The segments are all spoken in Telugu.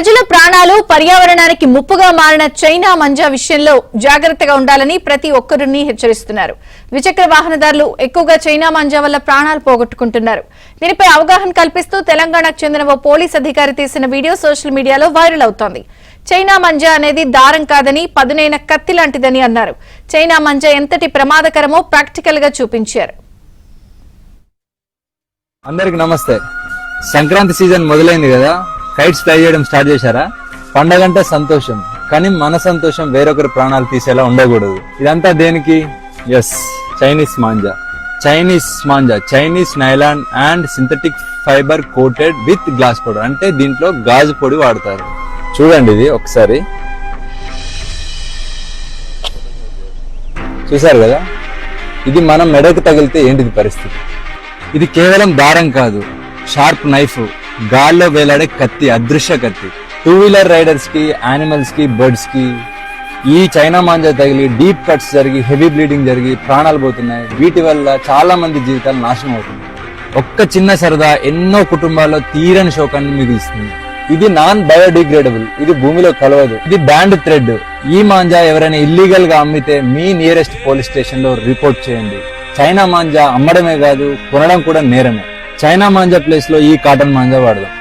ప్రజల ప్రాణాలు పర్యావరణానికి ముప్పుగా మారిన చైనా మంజా విషయంలో జాగ్రత్తగా ఉండాలని ప్రతి ఒక్కరిని హెచ్చరిస్తున్నారు. ద్విచక్ర వాహనదారులు ఎక్కువగా చైనా మంజా వల్ల ప్రాణాలు పోగొట్టుకుంటున్నారు. దీనిపై అవగాహన కల్పిస్తూ తెలంగాణకు చెందిన ఓ పోలీస్ అధికారి తీసిన వీడియో సోషల్ మీడియాలో వైరల్ అవుతోంది. చైనా మంజా అనేది దారం కాదని పదునైన కత్తి లాంటిదని అన్నారు. చైనా మంజా ఎంతటి ప్రమాదకరమో ప్రాక్టికల్ గా చూపించారు. అందరికి నమస్తే. సంక్రాంతి సీజన్ మొదలైంది కదా, కైట్స్ ఫ్లై చేయడం స్టార్ట్ చేశారా? పండగంటే సంతోషం, కానీ మన సంతోషం వేరొకరి ప్రాణాలు తీసేలా ఉండకూడదు. ఇదంతా దేనికి? Yes, Chinese manja. Chinese nylon and synthetic fibre coated with glass powder. అంటే దీంట్లో గాజు పొడి వాడతారు. చూడండి, ఇది ఒకసారి చూసారు కదా, ఇది మనం మెడకు తగిలితే ఏంటిది పరిస్థితి? ఇది కేవలం దారం కాదు, షార్ప్ నైఫ్, గాల్లో వేలాడే కత్తి, అదృశ్య కత్తి. 2 వీలర్ రైడర్స్ కి, యానిమల్స్ కి, బర్డ్స్ కి ఈ చైనా మాంజా తగిలి డీప్ కట్స్ జరిగి హెవీ బ్లీడింగ్ జరిగి ప్రాణాలు పోతున్నాయి. వీటి వల్ల చాలా మంది జీవితాలు నాశనం అవుతున్నాయి. ఒక్క చిన్న సరదా ఎన్నో కుటుంబాల్లో తీరని శోకాన్ని మిగులుస్తుంది. ఇది నాన్ బయోడిగ్రేడబుల్, ఇది భూమిలో కలవదు, ఇది బ్యాండ్ థ్రెడ్. ఈ మాంజా ఎవరైనా ఇల్లీగల్ గా అమ్మితే మీ నియరెస్ట్ పోలీస్ స్టేషన్ లో రిపోర్ట్ చేయండి. చైనా మాంజా అమ్మడమే కాదు, కొనడం కూడా నేరమే. చైనా మాంజా ప్లేస్ లో ఈ కాటన్ మాంజా వాడదాం.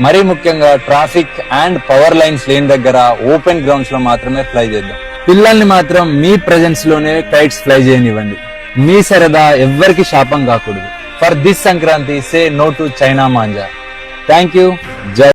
మరీ ముఖ్యంగా ట్రాఫిక్ అండ్ పవర్ లైన్స్ లేని దగ్గర ఓపెన్ గ్రౌండ్స్ లో మాత్రమే ఫ్లై చేద్దాం. పిల్లల్ని మాత్రం మీ ప్రెజెన్స్ లోనే కైట్స్ ఫ్లై చేయనివ్వండి. మీ సరదా ఎవ్వరికి శాపం కాకూడదు. For this Sankranti, say no to China manja. Thank you. జై